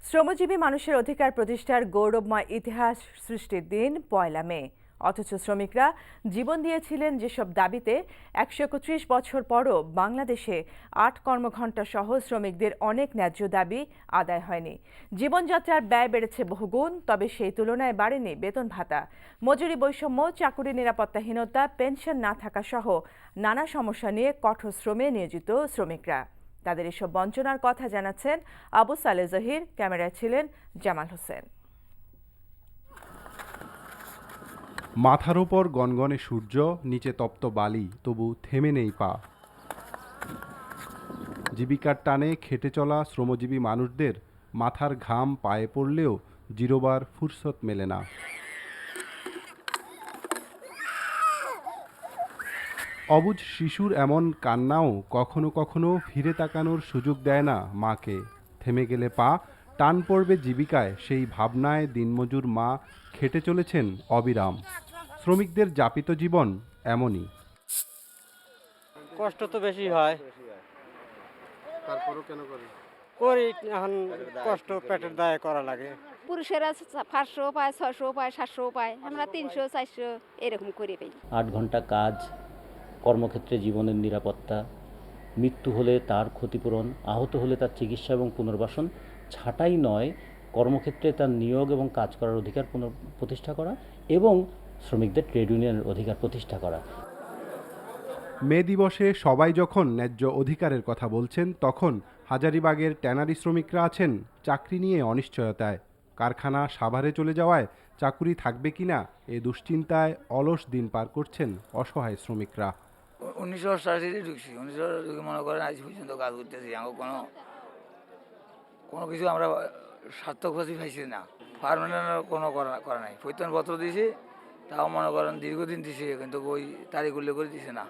শ্রমজীবী মানুষের অধিকার প্রতিষ্ঠার গৌরবময় ইতিহাস সৃষ্টির দিন ১ মে। অথচ শ্রমিকরা জীবন দিয়েছিলেন যেসব দাবিতে ১৩১ বছর পরও বাংলাদেশে ৮ কর্মঘণ্টা সহ শ্রমিকদের অনেক ন্যায্য দাবি আদায় হয়নি। জীবনযাত্রার ব্যয় বেড়েছে বহুগুণ, তবে সেই তুলনায় বাড়েনি বেতন ভাতা। মজুরি বৈষম্য, চাকুরি নিরাপত্তাহীনতা, পেনশন না থাকা সহ নানা সমস্যা নিয়ে কঠোর শ্রমে নিয়োজিত শ্রমিকরা। তাদের এসব বঞ্চনার কথা জানাচ্ছেন আবু সালে জহির, ক্যামেরায় ছিলেন জামাল হোসেন। মাথার ওপর গনগনে সূর্য, নিচে তপ্ত বালি, তবু থেমে নেই পা। জীবিকার টানে খেটে চলা শ্রমজীবী মানুষদের মাথার ঘাম পায়ে পড়লেও জিরোবার ফুরসত মেলে না। অবুঝ শিশুর এমন কান্নাও কখনো কখনো ফিরে তাকানোর সুযোগ দেয় না মাকে। থেমে গেলে পা, টান পড়বে জীবিকায়, সেই ভাবনায় দিনমজুর মা খেটে চলেছেন অবিরাম। শ্রমিকদের যাপিত জীবন এমনই। কষ্ট তো বেশি হয়, তারপরও কেন করে করি এখন কষ্ট পেটের দায়ে করা লাগে। পুরুষেরা 500 পায়, 600 পায়, 700 পায়, আমরা 300 400 এরকম করে পাই। 8 ঘন্টা কাজ, কর্মক্ষেত্রে জীবনের নিরাপত্তা, মৃত্যু হলে তার ক্ষতিপূরণ, আহত হলে তার চিকিৎসা এবং পুনর্বাসন, ছাঁটাই নয়, কর্মক্ষেত্রে তার নিয়োগ এবং কাজ করার অধিকার প্রতিষ্ঠা করা এবং শ্রমিকদের ট্রেড ইউনিয়নের অধিকার প্রতিষ্ঠা করা। মে দিবসে সবাই যখন ন্যায্য অধিকারের কথা বলছেন, তখন হাজারীবাগের ট্যানারি শ্রমিকরা আছেন চাকরি নিয়ে অনিশ্চয়তায়। কারখানা সাভারে চলে যাওয়ায় চাকুরি থাকবে কিনা এ দুশ্চিন্তায় অলস দিন পার করছেন অসহায় শ্রমিকরা। 1988 ঢুকছি, 1900 মনে করেন আজ পর্যন্ত কাজ করতেছি। আমার কোনো কিছু আমরা সার্থক পাইছি না। পারমানেন্ট কোনো করা নাই। প্রত্যয়নপত্র দিয়েছি, তাও মনে করেন দীর্ঘদিন দিছি, কিন্তু ওই তারিখ উল্লেখ করে দিছে না।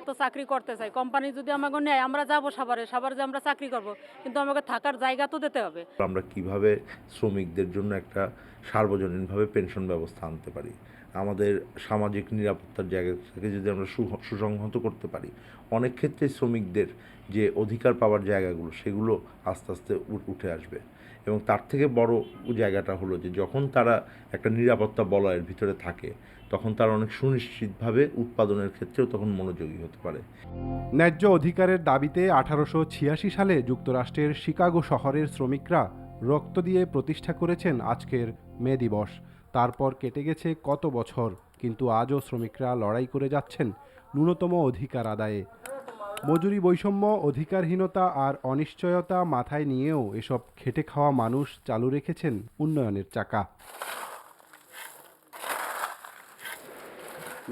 তো চাকরি করতে চাই, কোম্পানি যদি আমাকে নেয় আমরা যাবো সাভারে যে আমরা চাকরি করব, কিন্তু আমাকে থাকার জায়গা তো দিতে হবে। আমরা কিভাবে শ্রমিকদের জন্য একটা সার্বজনীনভাবে পেনশন ব্যবস্থা আনতে পারি, আমাদের সামাজিক নিরাপত্তার জায়গা থেকে যদি আমরা সুসংহত করতে পারি, অনেক ক্ষেত্রে শ্রমিকদের যে অধিকার পাওয়ার জায়গাগুলো সেগুলো আস্তে আস্তে উঠে আসবে। এবং তার থেকে বড় জায়গাটা হলো যে যখন তারা একটা নিরাপত্তা বলয়ের ভিতরে থাকে, তখন তারা অনেক সুনিশ্চিতভাবে উৎপাদনের ক্ষেত্রেও তখন মনোযোগী হতে পারে। ন্যায্য অধিকারের দাবিতে 1886 সালে যুক্তরাষ্ট্রের শিকাগো শহরের শ্রমিকরা রক্ত দিয়ে প্রতিষ্ঠা করেছেন আজকের মে দিবস। তারপর কেটে গেছে কত বছর, কিন্তু আজও শ্রমিকরা লড়াই করে যাচ্ছেন ন্যূনতম অধিকার আদায়ে। মজুরি বৈষম্য, অধিকারহীনতা আর অনিশ্চয়তা মাথায় নিয়েও এসব খেটে খাওয়া মানুষ চালু রেখেছেন উন্নয়নের চাকা।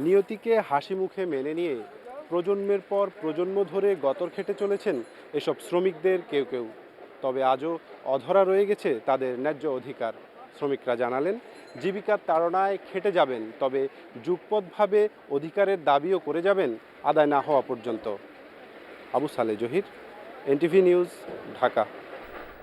নিয়তিকে হাসি মুখে মেনে নিয়ে প্রজন্মের পর প্রজন্ম ধরে গতর খেটে চলেছেন এসব শ্রমিকদের কেউ কেউ। তবে আজও অধরা রয়ে গেছে তাদের ন্যায্য অধিকার। শ্রমিকরা জানালেন, জীবিকার তাড়নায় খেটে যাবেন, তবে যুগপৎভাবে অধিকারের দাবিও করে যাবেন আদায় না হওয়া পর্যন্ত। আবু সালে জহির, এনটিভি নিউজ, ঢাকা।